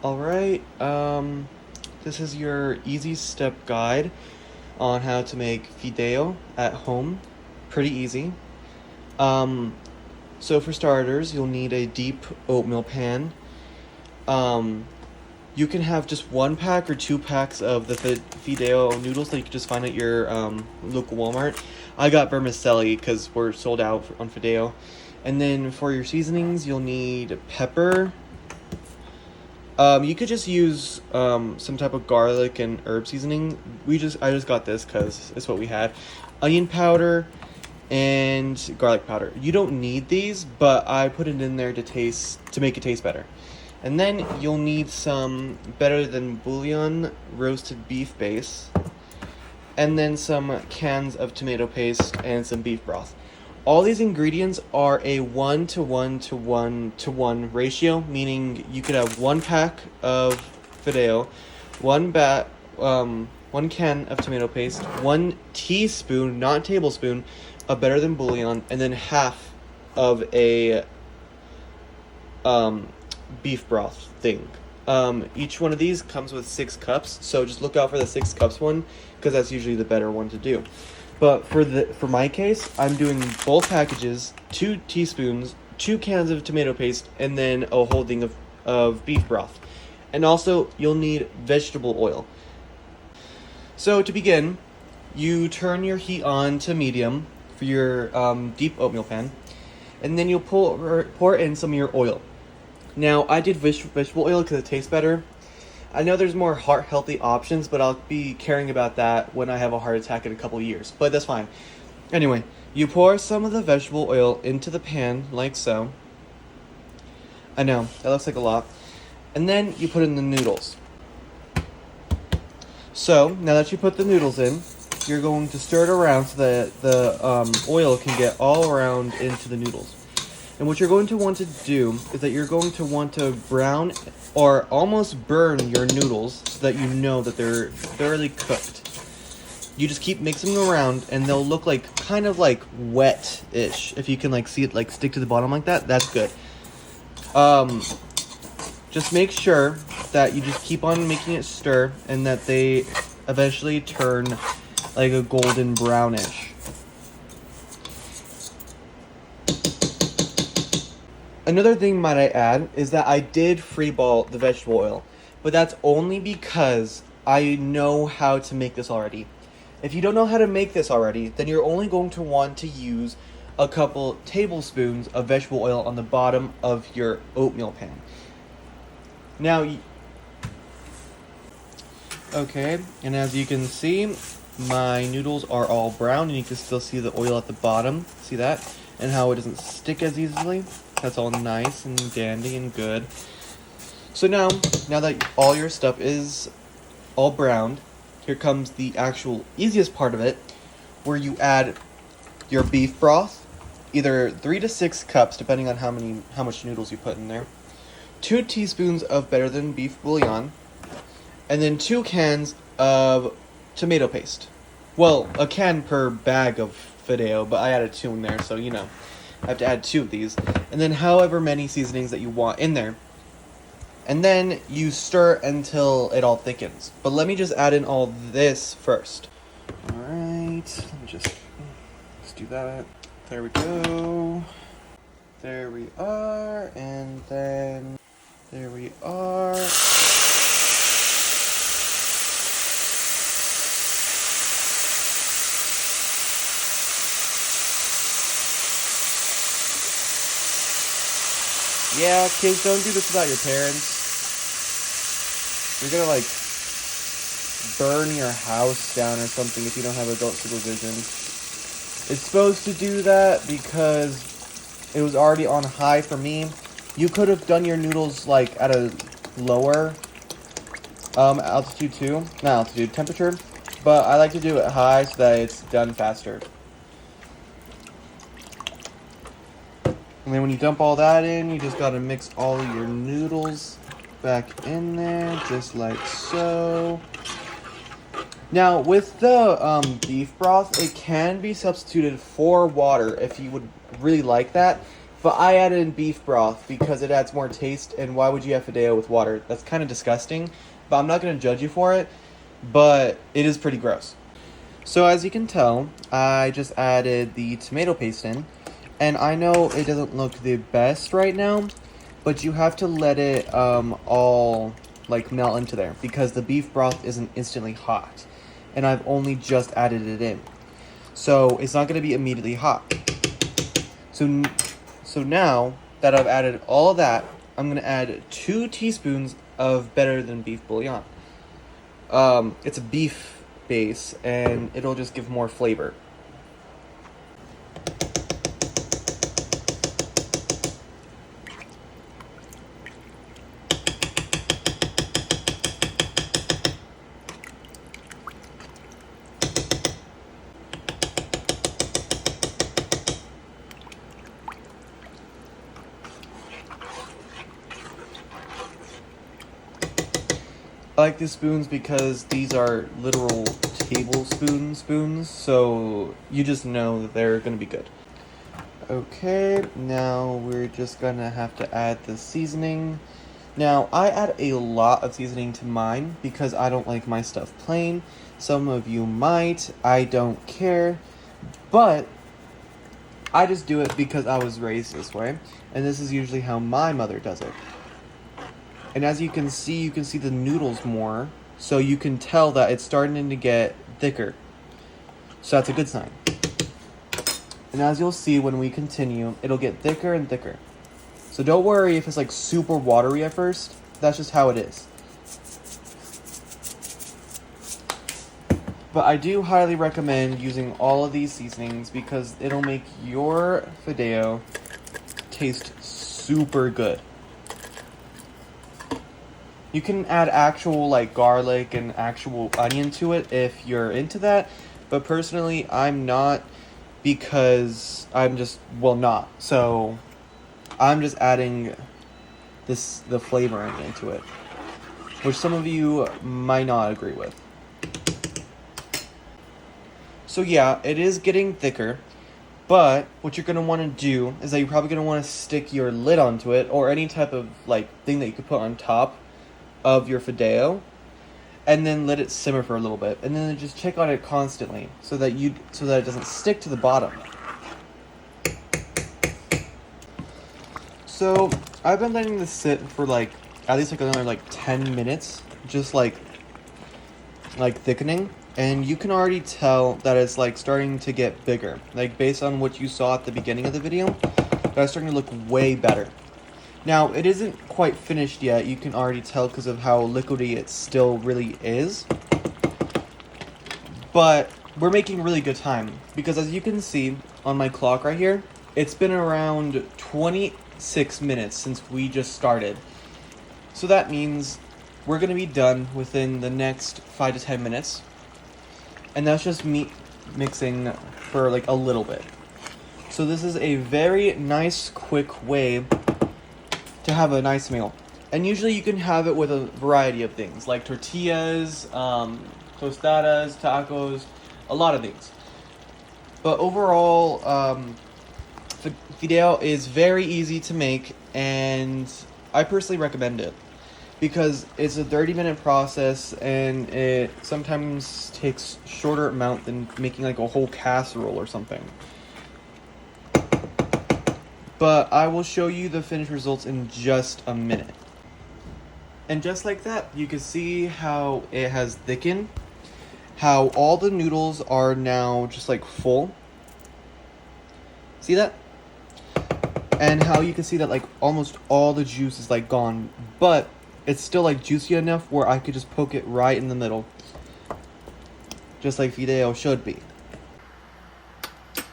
Alright, this is your easy step guide on how to make Fideo at home. Pretty easy. Um, so for starters, you'll need a deep oatmeal pan. Um, you can have just 1 pack or 2 packs of the Fideo noodles that you can just find at your local Walmart. I got vermicelli because we're sold out on Fideo. And then for your seasonings, you'll need pepper. You could just use some type of garlic and herb seasoning. I just got this because it's what we had. Onion powder and garlic powder. You don't need these, but I put it in there to make it taste better. And then you'll need some better than bouillon roasted beef base, and then some cans of tomato paste and some beef broth. All these ingredients are a 1 to 1 to 1 to 1 ratio, meaning you could have 1 pack of Fideo, 1 can of tomato paste, 1 teaspoon, not tablespoon, of better than bouillon, and then half of a beef broth thing. Each one of these comes with 6 cups, so just look out for the 6 cups one, because that's usually the better one to do. But for my case, I'm doing both packages, 2 teaspoons, 2 cans of tomato paste, and then a whole thing of beef broth. And also, you'll need vegetable oil. So to begin, you turn your heat on to medium for your deep oatmeal pan, and then you'll pour in some of your oil. Now, I did vegetable oil because it tastes better. I know there's more heart-healthy options, but I'll be caring about that when I have a heart attack in a couple years. But that's fine. Anyway, you pour some of the vegetable oil into the pan, like so. I know, that looks like a lot. And then you put in the noodles. So, now that you put the noodles in, you're going to stir it around so that the oil can get all around into the noodles. And what you're going to want to do is that you're going to want to brown or almost burn your noodles so that you know that they're thoroughly cooked. You just keep mixing them around and they'll look like kind of like wet-ish. If you can like see it like stick to the bottom like that, that's good. Just make sure that you just keep on making it stir and that they eventually turn like a golden brownish. Another thing might I add is that I did freeball the vegetable oil, but that's only because I know how to make this already. If you don't know how to make this already, then you're only going to want to use a couple tablespoons of vegetable oil on the bottom of your oatmeal pan. Now, okay, and as you can see, my noodles are all brown, and you can still see the oil at the bottom. See that? And how it doesn't stick as easily. That's all nice and dandy and good. So now that all your stuff is all browned, here comes the actual easiest part of it, where you add your beef broth, either 3 to 6 cups, depending on how much noodles you put in there, 2 teaspoons of better than beef bouillon, and then 2 cans of tomato paste. Well, a can per bag of Fideo, but I added 2 in there, so you know. I have to add 2 of these. And then however many seasonings that you want in there. And then you stir until it all thickens. But let me just add in all this first. Alright, let me just let's do that. There we go. There we are. And then there we are. Yeah, kids, don't do this without your parents. You're gonna, like, burn your house down or something if you don't have adult supervision. It's supposed to do that because it was already on high for me. You could have done your noodles, like, at a lower altitude too. Not altitude, temperature. But I like to do it high so that it's done faster. And then when you dump all that in, you just gotta mix all of your noodles back in there, just like so. Now, with the beef broth, it can be substituted for water if you would really like that. But I added in beef broth because it adds more taste, and why would you have Fideo with water? That's kind of disgusting, but I'm not going to judge you for it, but it is pretty gross. So as you can tell, I just added the tomato paste in, and I know it doesn't look the best right now, but you have to let it all like melt into there because the beef broth isn't instantly hot, and I've only just added it in. So it's not going to be immediately hot. So now that I've added all of that, I'm going to add 2 teaspoons of better than beef bouillon. It's a beef base, and it'll just give more flavor. I like these spoons because these are literal tablespoon spoons, so you just know that they're going to be good. Okay, now we're just going to have to add the seasoning. Now, I add a lot of seasoning to mine because I don't like my stuff plain. Some of you might, I don't care, but I just do it because I was raised this way, and this is usually how my mother does it. And as you can see the noodles more, so you can tell that it's starting to get thicker. So that's a good sign. And as you'll see when we continue, it'll get thicker and thicker. So don't worry if it's like super watery at first, that's just how it is. But I do highly recommend using all of these seasonings because it'll make your Fideo taste super good. You can add actual like garlic and actual onion to it if you're into that, but personally I'm not because I'm just, well, not. So I'm just adding the flavoring into it, which some of you might not agree with. So yeah, it is getting thicker, but what you're going to want to do is that you're probably going to want to stick your lid onto it or any type of like thing that you could put on top of your Fideo, and then let it simmer for a little bit, and then just check on it constantly so that it doesn't stick to the bottom. So I've been letting this sit for like at least like another like 10 minutes, just like thickening, and you can already tell that it's like starting to get bigger. Like based on what you saw at the beginning of the video, that's starting to look way better. Now, it isn't quite finished yet, you can already tell because of how liquidy it still really is. But we're making really good time, because as you can see on my clock right here, it's been around 26 minutes since we just started. So that means we're going to be done within the next 5 to 10 minutes. And that's just meat mixing for like a little bit. So this is a very nice, quick way to have a nice meal. And usually you can have it with a variety of things, like tortillas, tostadas, tacos, a lot of things. But overall, Fideo is very easy to make, and I personally recommend it because it's a 30-minute process, and it sometimes takes shorter amount than making like a whole casserole or something. But I will show you the finished results in just a minute. And just like that, you can see how it has thickened, how all the noodles are now just like full. See that? And how you can see that like almost all the juice is like gone, but it's still like juicy enough where I could just poke it right in the middle. Just like Fideo should be.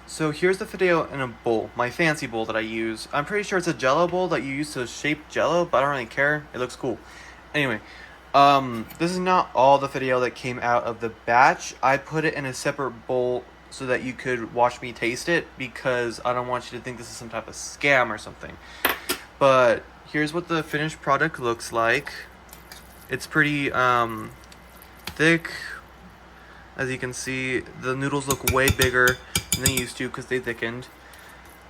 So here's the Fideo in a bowl, my fancy bowl that I use. I'm pretty sure it's a Jello bowl that you use to shape Jello, but I don't really care. It looks cool. Anyway, this is not all the Fideo that came out of the batch. I put it in a separate bowl so that you could watch me taste it, because I don't want you to think this is some type of scam or something. But here's what the finished product looks like. It's pretty thick. As you can see, the noodles look way bigger than they used to because they thickened.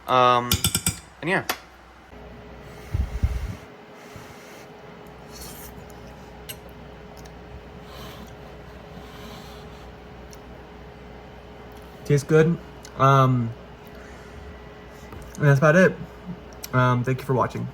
And And yeah. Tastes good. And that's about it. Thank you for watching.